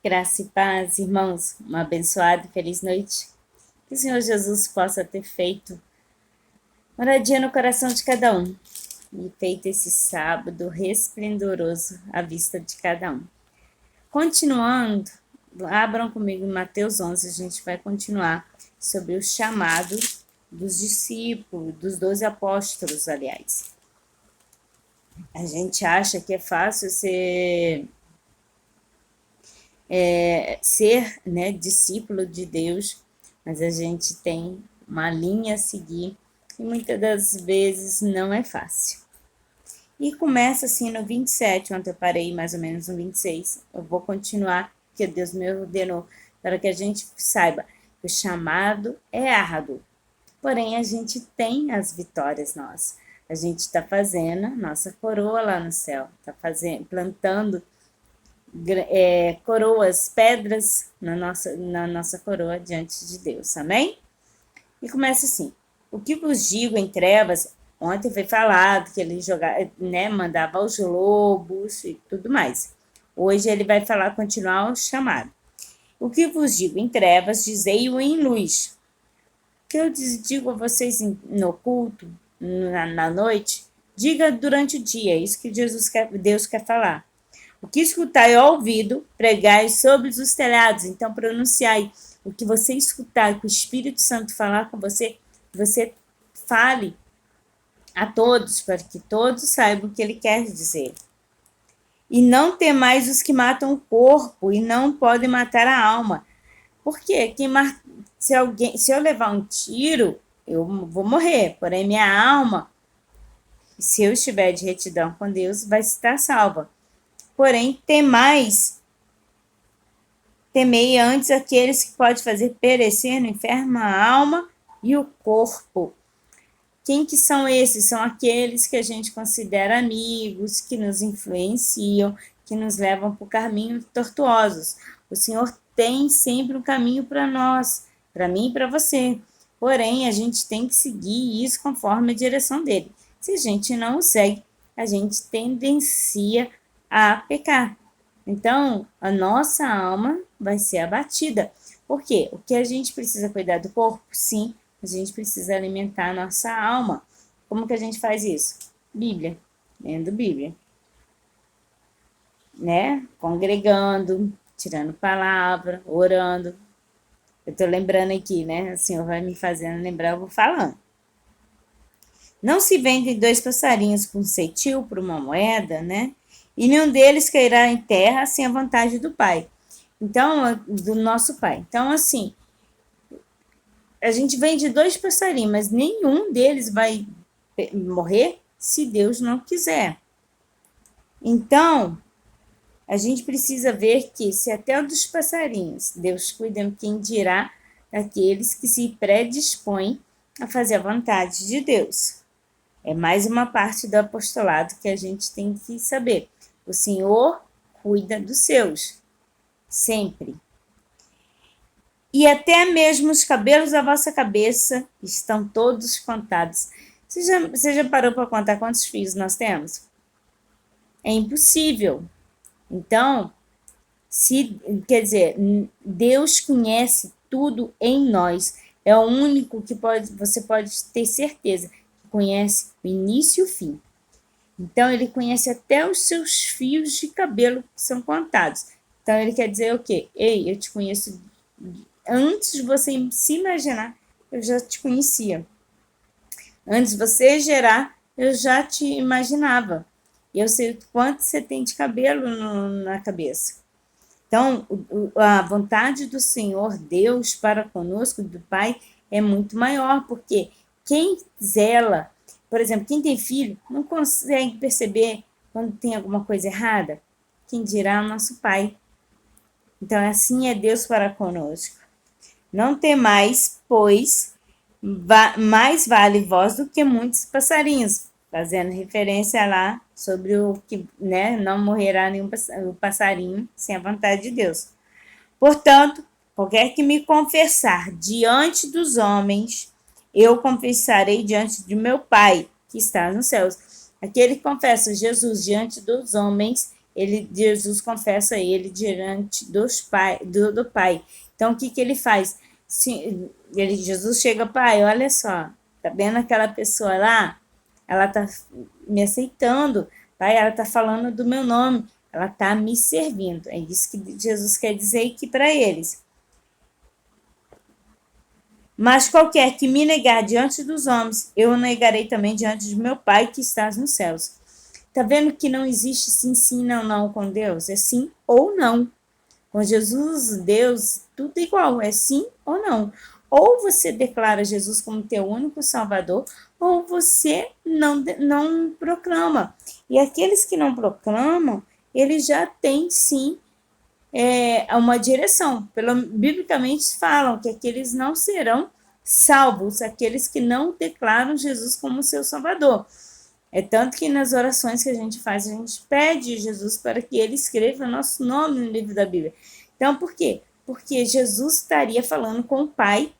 Graça e paz, irmãos, uma abençoada e feliz noite. Que o Senhor Jesus possa ter feito moradia no coração de cada um e feito esse sábado resplendoroso à vista de cada um. Continuando, abram comigo em Mateus 11, a gente vai continuar sobre o chamado dos discípulos, dos 12 apóstolos, aliás. A gente acha que é fácil ser discípulo de Deus, mas a gente tem uma linha a seguir e muitas das vezes não é fácil. E começa assim no 27, ontem eu parei mais ou menos no 26. Eu vou continuar, porque Deus me ordenou, para que a gente saiba que o chamado é árduo, porém a gente tem as vitórias nossas. A gente está fazendo nossa coroa lá no céu, está plantando coroas, pedras na nossa coroa diante de Deus, amém? E começa assim: o que vos digo em trevas, ontem foi falado que ele jogava, mandava os lobos e tudo mais. Hoje ele vai falar, continuar o chamado. O que vos digo em trevas, dizei-o em luz. O que eu digo a vocês no culto, na noite, diga durante o dia, é isso que Deus quer falar. O que escutai ao ouvido, pregai sobre os telhados. Então, pronunciai o que você escutar, que o Espírito Santo falar com você, você fale a todos, para que todos saibam o que ele quer dizer. E não temais os que matam o corpo e não podem matar a alma. Por quê? Se eu levar um tiro, eu vou morrer. Porém, minha alma, se eu estiver de retidão com Deus, vai estar salva. Porém, temei antes aqueles que pode fazer perecer no inferno a alma e o corpo. Quem que são esses? São aqueles que a gente considera amigos, que nos influenciam, que nos levam por caminhos tortuosos. O Senhor tem sempre um caminho para nós, para mim e para você. Porém, a gente tem que seguir isso conforme a direção dele. Se a gente não o segue, a gente tendencia a pecar. Então, a nossa alma vai ser abatida. Por quê? O que a gente precisa cuidar do corpo? Sim, a gente precisa alimentar a nossa alma. Como que a gente faz isso? Bíblia, lendo Bíblia, né? Congregando, tirando palavra, orando. Eu tô lembrando aqui, né? O Senhor vai me fazendo lembrar, eu vou falando. Não se vendem dois passarinhos por um cetil, por uma moeda, né? E nenhum deles cairá em terra sem a vontade do Pai. Então, do nosso Pai. Então, assim, a gente vende dois passarinhos, mas nenhum deles vai morrer se Deus não quiser. Então, a gente precisa ver que se até o dos passarinhos Deus cuida, quem dirá daqueles que se predispõem a fazer a vontade de Deus. É mais uma parte do apostolado que a gente tem que saber. O Senhor cuida dos seus, sempre. E até mesmo os cabelos da vossa cabeça estão todos contados. Você já parou para contar quantos filhos nós temos? É impossível. Então, quer dizer, Deus conhece tudo em nós. É o único que você pode ter certeza que conhece o início e o fim. Então, ele conhece até os seus fios de cabelo que são contados. Então, ele quer dizer o quê? Ei, eu te conheço antes de você se imaginar, eu já te conhecia. Antes de você gerar, eu já te imaginava. Eu sei quanto você tem de cabelo na cabeça. Então, a vontade do Senhor Deus para conosco, do Pai, é muito maior, porque quem zela, por exemplo, quem tem filho, não consegue perceber quando tem alguma coisa errada. Quem dirá o nosso Pai. Então, assim é Deus para conosco. Não temais, pois mais vale vós do que muitos passarinhos, fazendo referência lá sobre o que, né, não morrerá nenhum passarinho sem a vontade de Deus. Portanto, qualquer que me confessar diante dos homens, eu confessarei diante de meu Pai, que está nos céus. Aquele que confessa Jesus diante dos homens, Jesus confessa ele diante do Pai. Então, o que ele faz? Jesus chega, Pai, olha só, tá vendo aquela pessoa lá? Ela tá me aceitando, Pai, ela tá falando do meu nome, ela tá me servindo. É isso que Jesus quer dizer aqui para eles. Mas qualquer que me negar diante dos homens, eu o negarei também diante de meu Pai que está nos céus. Tá vendo que não existe sim, sim, não, não com Deus? É sim ou não. Com Jesus, Deus, tudo igual, é sim ou não. Ou você declara Jesus como teu único Salvador, ou você não proclama. E aqueles que não proclamam, eles já têm sim uma direção. Biblicamente falam que aqueles não serão salvos, aqueles que não declaram Jesus como seu Salvador. É tanto que nas orações que a gente faz, a gente pede a Jesus para que ele escreva nosso nome no livro da Bíblia. Então, por quê? Porque Jesus estaria falando com o Pai,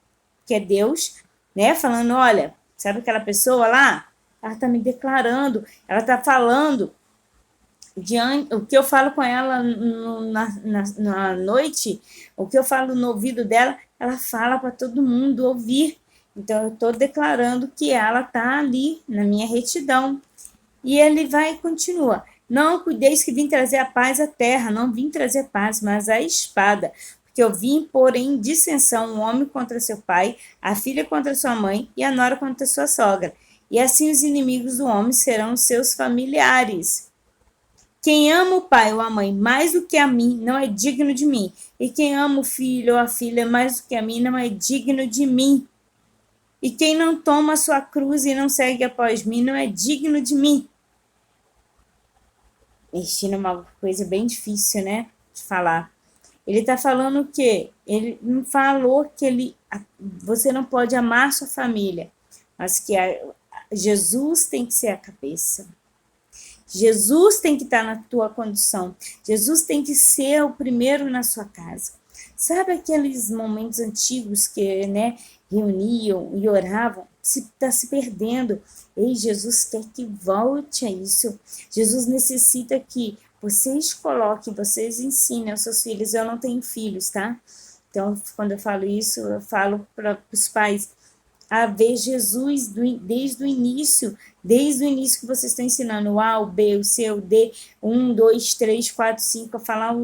que é Deus, né? Falando, olha, sabe aquela pessoa lá? Ela está me declarando, ela está falando o que eu falo com ela na noite, o que eu falo no ouvido dela, ela fala para todo mundo ouvir. Então, eu estou declarando que ela está ali na minha retidão. E ele vai e continua. Não cuideis que vim trazer a paz à terra, não vim trazer paz, mas a espada. Porque eu vim pôr em dissensão o homem contra seu pai, a filha contra sua mãe e a nora contra sua sogra. E assim os inimigos do homem serão seus familiares. Quem ama o pai ou a mãe mais do que a mim não é digno de mim. E quem ama o filho ou a filha mais do que a mim não é digno de mim. E quem não toma a sua cruz e não segue após mim não é digno de mim. Mexendo uma coisa bem difícil, né? De falar. Ele está falando o quê? Ele não falou que você não pode amar sua família, mas que Jesus tem que ser a cabeça. Jesus tem que estar na tua condição. Jesus tem que ser o primeiro na sua casa. Sabe aqueles momentos antigos que, né, reuniam e oravam? Está se perdendo. Ei, Jesus quer que volte a isso. Jesus necessita que vocês coloquem, vocês ensinem aos seus filhos. Eu não tenho filhos, tá? Então, quando eu falo isso, eu falo para os pais a ver Jesus desde o início que vocês estão ensinando o A, o B, o C, o D, 1, 2, 3, 4, 5, a falar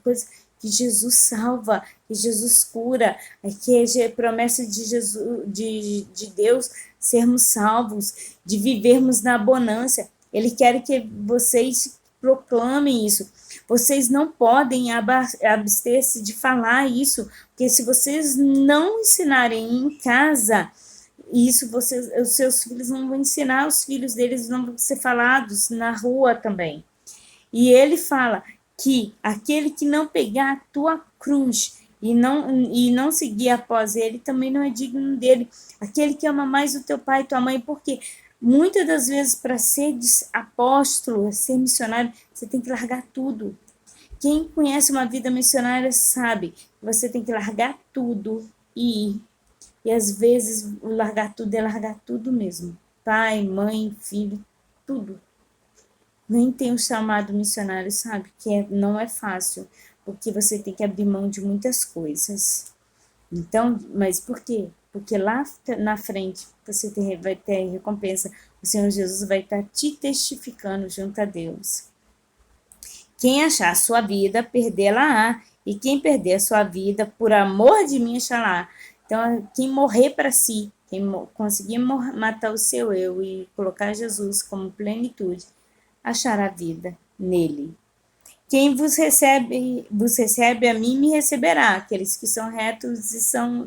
coisa que Jesus salva, que Jesus cura, que é promessa de Jesus, de Deus sermos salvos, de vivermos na abundância. Ele quer que vocês proclamem isso. Vocês não podem abster-se de falar isso, porque se vocês não ensinarem em casa, isso os seus filhos não vão ensinar, os filhos deles não vão ser falados na rua também. E ele fala que aquele que não pegar a tua cruz e não seguir após ele também não é digno dele. Aquele que ama mais o teu pai e tua mãe, porque muitas das vezes para ser apóstolo, ser missionário, você tem que largar tudo. Quem conhece uma vida missionária sabe que você tem que largar tudo e ir. E às vezes largar tudo é largar tudo mesmo. Pai, mãe, filho, tudo. Nem tem o chamado missionário, sabe? Que não é fácil, porque você tem que abrir mão de muitas coisas. Então, mas por quê? Porque lá na frente você vai ter recompensa. O Senhor Jesus vai estar te testificando junto a Deus. Quem achar a sua vida, perdê-la-á. E quem perder a sua vida, por amor de mim, achará. Então, quem morrer para si, quem conseguir matar o seu eu e colocar Jesus como plenitude, achará vida nele. Quem vos recebe a mim, me receberá. Aqueles que são retos e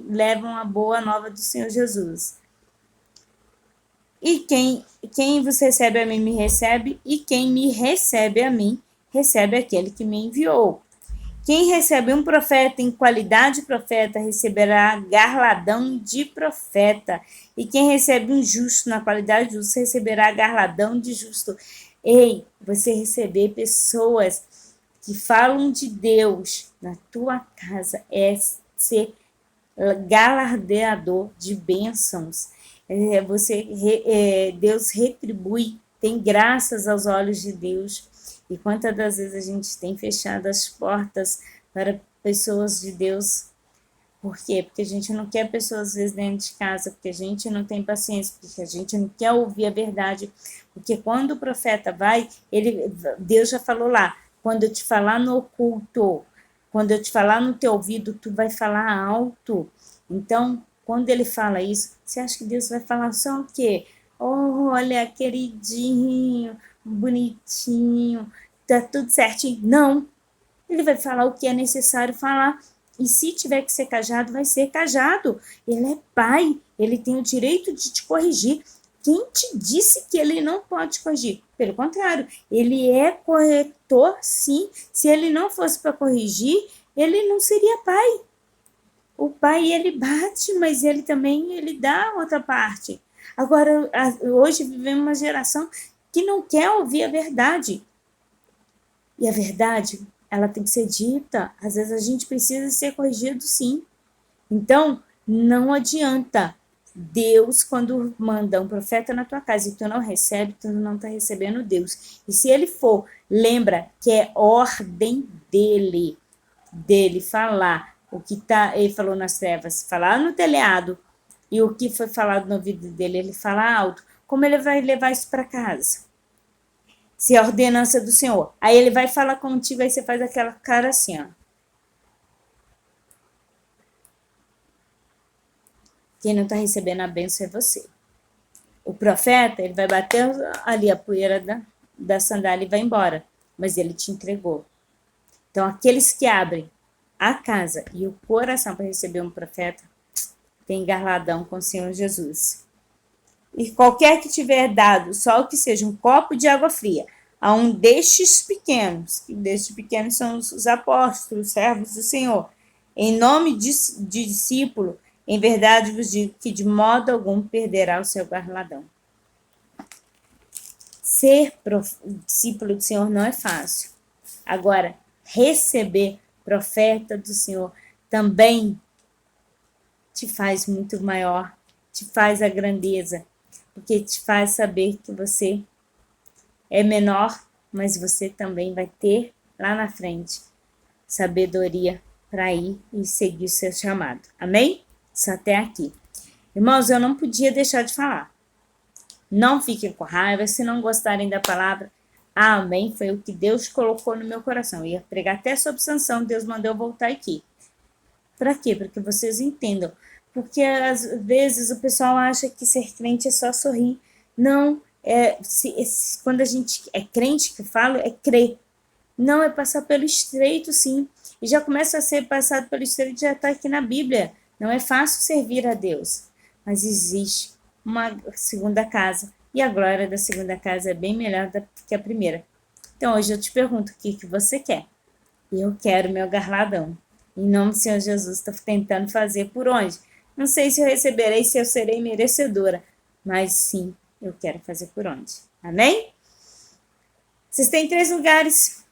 levam a boa nova do Senhor Jesus. E quem vos recebe a mim, me recebe. E quem me recebe a mim, recebe aquele que me enviou. Quem recebe um profeta em qualidade de profeta, receberá garladão de profeta. E quem recebe um justo na qualidade de justo, receberá garladão de justo. Ei, você receber pessoas que falam de Deus na tua casa é ser galardeador de bênçãos. Deus retribui, tem graças aos olhos de Deus. E quantas das vezes a gente tem fechado as portas para pessoas de Deus? Por quê? Porque a gente não quer pessoas, às vezes, dentro de casa, porque a gente não tem paciência, porque a gente não quer ouvir a verdade. Porque quando o profeta vai, Deus já falou lá, quando eu te falar no oculto, quando eu te falar no teu ouvido, tu vai falar alto. Então, quando ele fala isso, você acha que Deus vai falar só o quê? Oh, olha, queridinho, bonitinho, tá tudo certinho. Não, ele vai falar o que é necessário falar. E se tiver que ser cajado, vai ser cajado. Ele é pai, ele tem o direito de te corrigir. Quem te disse que ele não pode te corrigir? Pelo contrário, ele é corretor, sim. Se ele não fosse para corrigir, ele não seria pai. O pai, ele bate, mas ele também ele dá outra parte. Agora, hoje vivemos uma geração que não quer ouvir a verdade. E a verdade, ela tem que ser dita. Às vezes a gente precisa ser corrigido, sim. Então, não adianta. Deus, quando manda um profeta na tua casa e tu não recebe, tu não está recebendo Deus. E se ele for, lembra que é ordem dele falar o que ele falou nas trevas, falar no telhado, e o que foi falado no ouvido dele, ele fala alto. Como ele vai levar isso para casa? Se é a ordenança do Senhor. Aí ele vai falar contigo, aí você faz aquela cara assim, ó. Quem não está recebendo a bênção é você. O profeta, ele vai bater ali a poeira da sandália e vai embora. Mas ele te entregou. Então, aqueles que abrem a casa e o coração para receber um profeta, tem galardão com o Senhor Jesus. E qualquer que tiver dado, só o que seja um copo de água fria, a um destes pequenos, que destes pequenos são os apóstolos, servos do Senhor, em nome de discípulo, em verdade vos digo que de modo algum perderá o seu galardão. Ser discípulo do Senhor não é fácil. Agora, receber profeta do Senhor também te faz muito maior, te faz a grandeza, porque te faz saber que você é menor, mas você também vai ter lá na frente sabedoria para ir e seguir o seu chamado. Amém? Isso até aqui. Irmãos, eu não podia deixar de falar. Não fiquem com raiva, se não gostarem da palavra. Amém, foi o que Deus colocou no meu coração. Eu ia pregar até sobre Sansão, Deus mandou eu voltar aqui. Para quê? Para que vocês entendam. Porque às vezes o pessoal acha que ser crente é só sorrir. Não, quando a gente é crente, que eu falo, é crer. Não, é passar pelo estreito, sim. E já começa a ser passado pelo estreito, já está aqui na Bíblia. Não é fácil servir a Deus. Mas existe uma segunda casa. E a glória da segunda casa é bem melhor do que a primeira. Então hoje eu te pergunto, o que você quer? Eu quero meu galardão. Em nome do Senhor Jesus, estou tentando fazer por onde? Não sei se eu receberei, se eu serei merecedora. Mas sim, eu quero fazer por onde. Amém? Vocês têm 3 lugares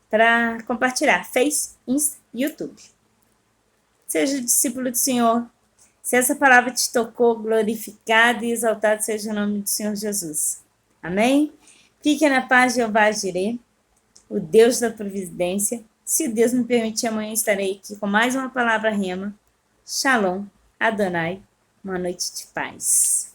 para compartilhar: Face, Insta e YouTube. Seja discípulo do Senhor. Se essa palavra te tocou, glorificado e exaltado seja o nome do Senhor Jesus. Amém? Fique na paz de Jeová Jireh, o Deus da providência. Se Deus me permitir, amanhã estarei aqui com mais uma palavra rema. Shalom, Adonai, uma noite de paz.